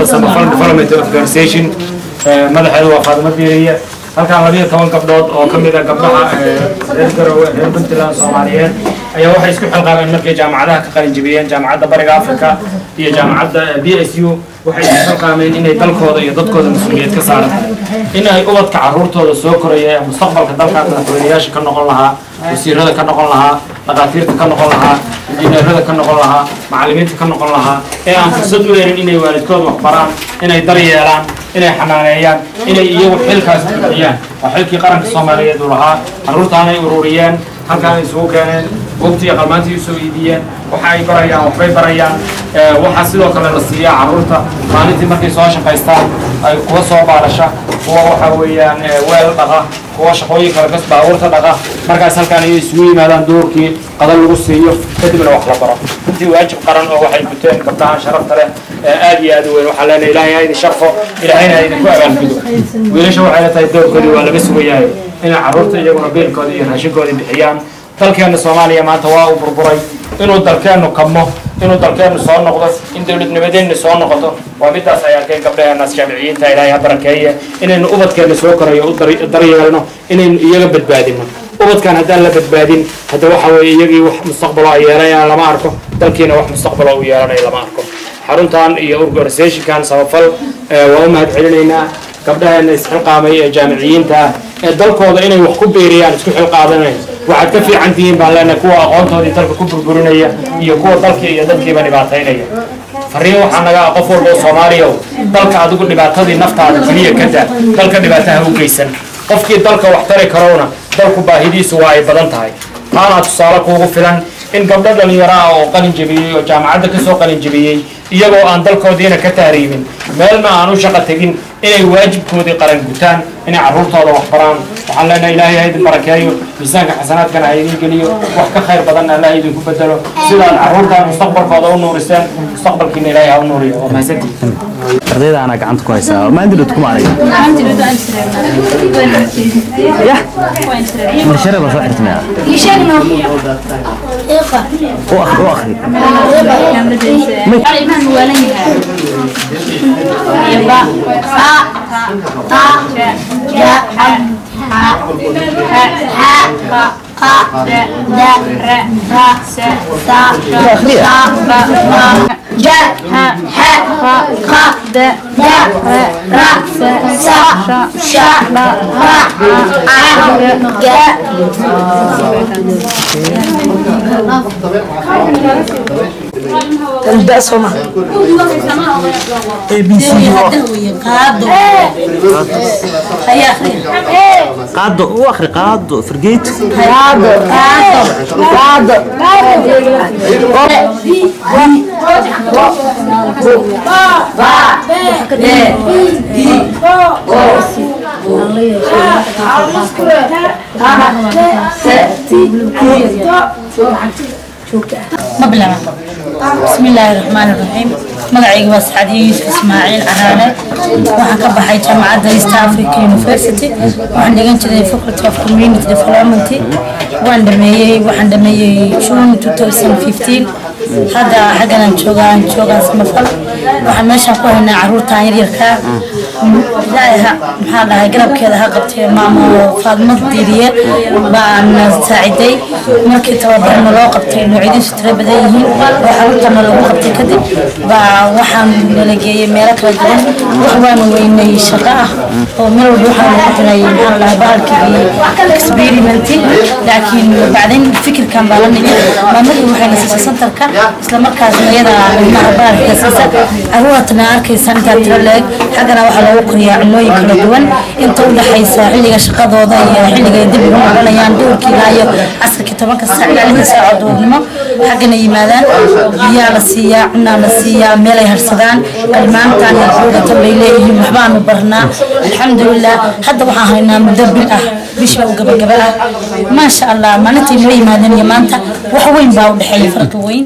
Samafal Development Organization madaxeedu waa Faadimo Diiriye halkaan 12 gabdhood oo kamid ah gabdhaha reer Garowe reer Puntland Soomaaliyeed ayaa waxay isku xilqaabeen markay jaamacadaha ka qalin jabiyeen jaamacadda Bariga Afrika iyo jaamacadda BSU waxay isku xilqaameen inay dalkooda iyo dadkooda mas'uuliyad ka saaraan inay ubadka carruurtooda soo koraya mustaqbalka dalka madaxweynayaasha ka noqon lahaa wasiirada ka noqon lahaa dhaqaatiirta ka noqon lahaa injineerada ka noqon lahaa macallimiinta ka noqon lahaa ee aan fursad u helin inay waalidkooda wax baraan inay daryeelaan inay xanaaneeyaan inay iyagu xilkaas bixiyaan waa xilkii qaranka Soomaaliyeed u lahaa carruurtaanay ururiyeen halkaan isugu keeneen waqti iyo qalmaantii soo iibiyeen waxa ay barayaan waxbay barayaan waxa sidoo kale la siiyaa carruurta maalintii markay soo shaqaystaan ay kuwa soo baalasha kuwa waxa weeyaan weel dhaqa kuwa shaqooyin kale kas baabuurta dhaqa markaas halkaan ay isugu yimaadaan doorkii qadal lagu siiyo kadibna wax la baro intii waajib qaran oo waxay guteen gabdhaha sharafta leh aad iyo aad weyn waxa la ilaahay aydi sharfo ilaahayna aydi ku abaalgudo wiilasha waxay tahay doorkoodii waa laga sugayaa in carruurta iyaguna beelkooda iyo raashinkooda bixiyaan dalkeena Soomaaliya maanta waa u burburay inuu dalkeenu kamo inuu dalkeenu soo noqdo in dawladnimadeena soo noqoto waa midaas ay arkeen gabdhaha shaamiciyiinta ilaahay barakeeye inaynu ubadkeena soo korayo u daryeelno inaynu iyaga badbaadino ubadkan haddaan la badbaadin hadda waxa weeye iyagii wax mustaqbal ay yeelanayaan lama arko dalkeena wax mustaqbal u yeelanayo lama arko xaruntan iyo organization-kan Samafal waa u mahadcelinaynaa gabdhaheena isxilqaamay ee jaamiciyiinta ee dalkooda inay wax ku beeriyaan isku xilqaadanay waxaad ka fiican tihiin baan leenahay kuwa aqoontoodii dalka ku burburinaya iyo kuwa dalkii iyo dadkiiba dhibaataynaya fariin waxaa naga qof walba oo Soomaaliya dalka adigu dhibaatadii naftaada kaliya ka daa dalka dhibaataha u geysan qofkii dalka wax tari karowna dalku baahidiisu waa ay badan tahay taana tusaale kuugu filan in gabdho dhalinyaro ah oo qalin jabiyey oo jaamacadda ka soo qalin jabiyey iyagoo aan dalkoodiina ka taariibin meelna aan u shaqo tagin inay waajibkoodii qaran gutaan inay carruurtooda wax baraan waxaan leenahay ilaahay ha idin barakeeyo miisaanka xasanaadkana ha idin geliyo wax ka khayr badanna allah idinku bedelo sidaan carruurtaan mustaqbalkooda u nuuriseen mustaqbalkiina ilaahay ha u nuuriyo waa mahadsantihiin ardayda ana gacanta ku haysaa ma andilad kuma arag ya ma sharaba soo xirtana يشغلوا واخي الإمام وليها يبا تا جا جا ها ح خ د ج ر س ش ل ر ع ج الباء صنع ABC قادو هيا قادو واخري قادو فرقيت قادو قادو مبلغ بسم الله الرحمن الرحيم مقعي واسعد يوسف اسماعيل عرانة وحن كبحي جامعة إيست أفريقيا يونيفرسيتي وحن دقنت فقرة of community development وحن دمي شون 2015 هذا حقنا نشوغان سمفل وحن ماشي هنا عرورتان يريركا لا محلها قرب كذا هقبتي ماما فاطمة ديرية بان ساعدي مركي توابرنا لو قبتي نوعيدين ستري بدايهين وحاولتنا لو قبتي كدب وحن نلقي ميلك رجلين وحوان ويني شقاء ومن الروحة وحنا محلها بالكي اكسبيريمنتي لكن بعدين الفكر كان بالني ما مري وحنا سنتر كان isla markaasna iyada ilmaha baarka siisa aruurtana arkaysan inta tiraleg xagana waxa lagu qoriyaa cunooyin kala duwan inta u dhaxaysa xilliga shaqadooda iyo xilliga dib ugu noqonayaan doorkii laayo casarkii 10 saac ilaa saac duurnimo xagana yimaadaan biyaa la siiyaa cunaa la siiyaa meel ay harsadaan qalmaantan iyo xoogata bay leeyihiin waxbaanu barnaa alxamdulillah hadda waxaan haynaa muddo bil ah bishba u gabagaba ah ma sha Allah maalintii ma yimaadeen iyo maanta wax weyn baa u dhaxeeya farqi weyn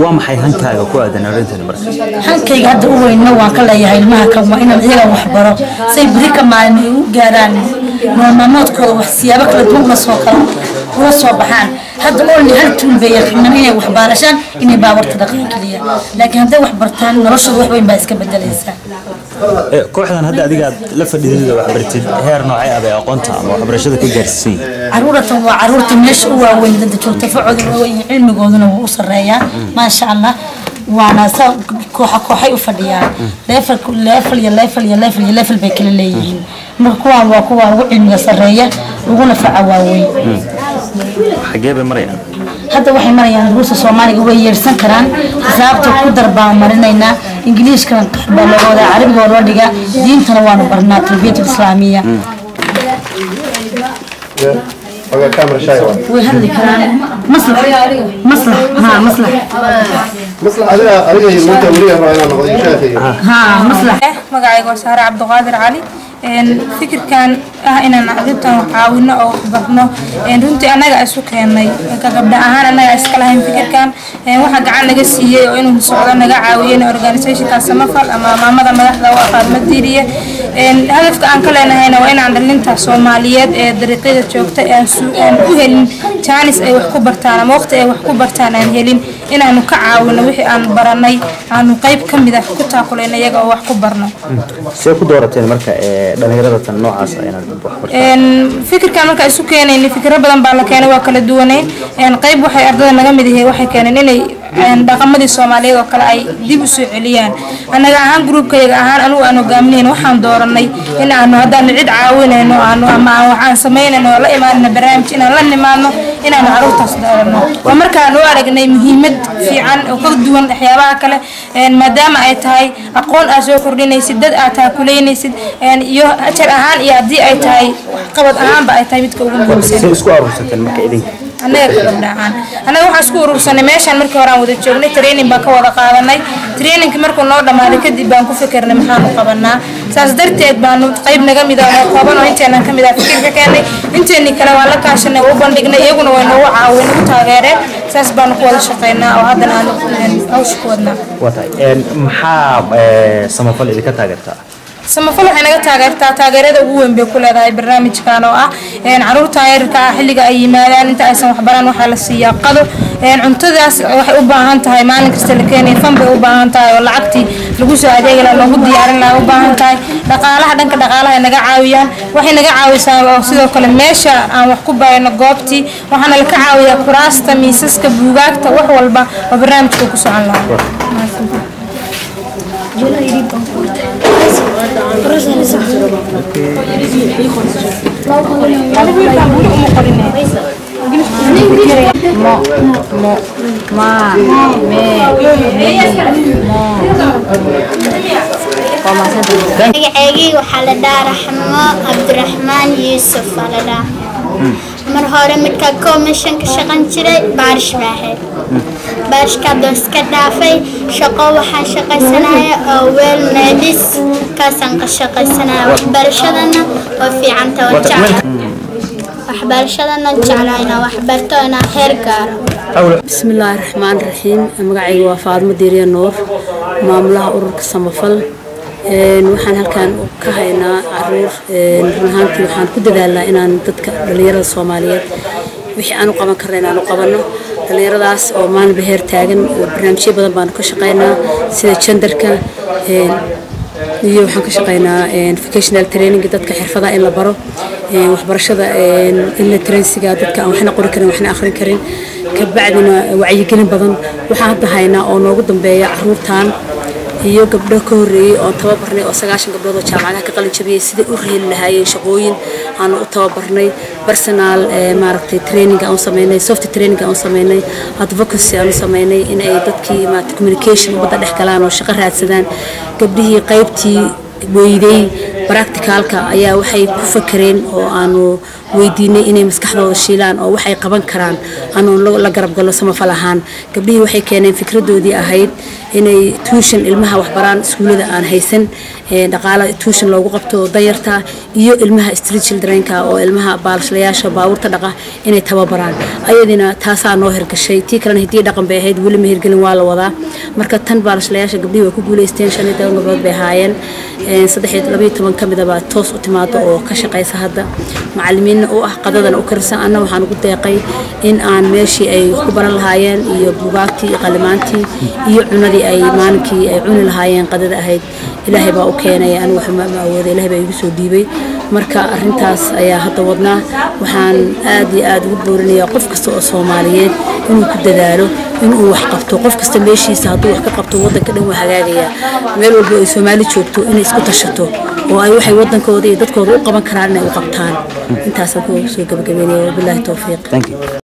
waa maxay hankaaga ku aadan arintan marka hankayga hadda u weynna waan ka leeyahay ilmaha kan waa inaan iyaga wax baro say bari ka maalin u gaaraan nolol maalmoodkooda wax siyaabo kala duwan uga soo baxaan hadda oolni hal tuul bay yaqiinaan inay wax baarashaan inay baawarta dhaqan kaliya laakiin hadday wax bartaan noloshooda wax weyn baa iska bedelaysaa kooxdan hadda adiga la fadhiidada wax bartid heer noocay ah ay aqoonta ama waxbarashada ka gaarsiin caruurtan waa caruurta meesha u waaweyn dad joogta facooda weyn cilmigooduna wuu u sareeyaa ma sha Allah وانا سا كوحي وفديان level bay kala leeyihiin markuwaan waa kuwa ugu cilmiga sareeya uguna facawaaweyn xagee bay marayaan hadda waxay marayaan ruusa Soomaaliga way yeersan karaan xisaabta ku darbaan marinayna Ingiriiskana baa looda Carabiga loo dhiga diintana waana barnaa tarbiyada islaamiga oga kamera shaywa way hadli karaan maslax adiga inta wariga raayna noqday shayga maslax magacayga waa Saara Cabduqaadir Cali fikirkan inaan ardaydan caawino oo barno runtii anaga isu keenay ka gabdha ahaan anaga iska lahayn fikirkan waxa gacan naga siiyay oo inuu socdo naga caawiyeen organization-ka samafal ama maamada madaxda oo aqaad diiriye hadafka aan ka leenahayna waa inaan dhalinta Soomaaliyeed ee dariiqada joogta aan u helin chance ay wax ku bartaan ama waqti ay wax ku bartaan aan helin inaanu ka caawino wixii aan baranay aanu qayb kamid ah ku taakuleyn iyaga oo wax ku barno see ku doorateen marka dhalinyarada tan noocaas ah inaad wax bartaan fikirkan marka isu keenay fikir badan baa la keenay waa kala duwanay qayb waxay ardayda naga mid yihiin waxay keeneen inay dhaqamadii Soomaaliyeed oo kale ay dib u soo celiyaan anaga ahaan groupkayga ahaan anigu aan hogaaminayno waxaan dooranay in aanu haddaan cid caawinayno aanu ama waxaan sameynayno la imaanna barnaamij inaan la nimaadno inaan caruurtaas daarno oo markaan u aragnay muhiimad fiican oo ka duwan waxyaabaha kale maadaama ay tahay aqoon aad soo kordhinaysid dad aad taakuleynaysid iyo ajar ahaan iyo haddii ay tahay qabad ahaanba ay tahay midka ugu muhiimsan isku aruursateen marka idinka anaga waxaan isku urursanay meeshan markii hore aan wada joognay training baan ka wada qaadanay training markuu noo dhamaaday kadib baan ku fikirnay maxaan u qabanaa saas darteed baan qayb naga mid ah oo kooban oo inteenan kamid ah fikirka keenay inteeni kale waa la kaashanay oo bandhignay iyaguna way noogu caawin u taageereen saas baan ku wada shaqeynaa oo haddana aan hawsha ku wadnaa maxaa samafal idinka taageertaa samafal waxay naga taageertaa taageerada ugu weyn bay ku leedahay barnaamijkan oo ah caruurta yarka xilliga ay yimaadaan inta aysan wax baran waxa la siiyaa qado cuntadaas waxay u baahan tahay maalin kasta la keenay fan bay u baahan tahay oo lacagtii lagu soo adeegi lahaa lagu diyaarin lahaa u baahan tahay dhaqaalaha dhanka dhaqaalaha naga caawiyaan waxay naga caawisaa oo sidoo kale meesha aan wax ku barayno goobtii waxaana la ka caawiyaa kuraasta miisaska buugaagta wax walba oo barnaamijka ku socon lahaa magacaygi waxaa la dhahaa Raxmo Cabdiraxmaan Yuusuf la dhahaa mar hore marka commission ka shaqan jiray baarish baahay baarishka dooska dhaafay shaqo waxaan shaqaysanayaa oo weel meedis kaasan ka shaqaysanayaa waxbarashadana oo fiican tahay waxbarashadana jeclayna waxbartona heer gaaro bismillaahir rahmaanir rahiim magacaygu waa Faadmo Diiriye Nuur maamulaha ururka samafal waxaan halkaan ka haynaa caruur runtii waxaan ku dadaalnaa inaan dadka dhalinyarada Soomaaliyeed wixii aan u qaban karnaa inaan u qabanno dhalinyaradaas oo maalin beheer taagan barnaamijyo badan baan ka shaqeynaa sida genderka iyo waxaan ka shaqeynaa vocational training dadka xirfadaha in la baro waxbarashada illiteracy-ga dadka aan waxna qori karin waxna akhrin karin ka bacdina wacyigelin badan waxaan hadda haynaa oo noogu dambeeya caruurtaan iyo gabdho ka horeeyay oo tababarnay oo 9 gabdhood oo jaamacadaha ka qalin jabiyay sidii u reeli lahaayeen shaqooyin aan u tababarnay personal maaragtay training aan sameynay soft training aan sameynay advocacy aan sameynay in ay dadkii maaragtay communication wada dhex galaan oo shaqo raadsadaan gabdhihii qaybtii weyday practicalka ayaa waxay ku fakareen oo aanu weydiinay inay maskaxdooda shiilaan oo waxay qaban karaan aanu la garab galo samafal ahaan gabdhihii waxay keeneen fikradoodii ahayd inay tuition ilmaha wax baraan iskuulada aan haysan dhaqaale tuition loogu qabto dayarta iyo ilmaha street childrenka oo ilmaha baalashlayaasha baabuurta dhaqa inay tababaraan ayadina taasaa noo hirgashay tii kalena hadii dhaqan bay ahayd weli ma hirgelin waa la wadaa marka tan baalashlayaasha gabdhihii way ku guuleysteen 15 gabdhood bay haayeen 12 kamid ah toos u timaado oo ka shaqeysa hadda macallimiin raashin oo ah qadadan oo karsan anna waxaan ugu deeqay in aan meeshii ay ku baran lahaayeen iyo buugaagtii iyo qalimaantii iyo cunadii ay maalinkii ay cuni lahaayeen qadada ahayd ilaahay baa u keenay anigu wax ma awoodo ilaahay baa igu soo dhiibay marka arintaas ayaa hadda wadnaa waxaan aad iyo aad ugu boorinayaa qof kasta oo Soomaaliyeed inuu ku dadaalo inuu wax qabto qof kasta meeshiisa hadduu wax ka qabto wadanka dhan waa hagaagaya meel walba ay Soomaali joogto inay isku tashato oo ay waxay wadankooda iyo dadkooda u qaban karaan inay u qabtaan intaas aan ku soo gabagabeeyay billahi tawfiiq.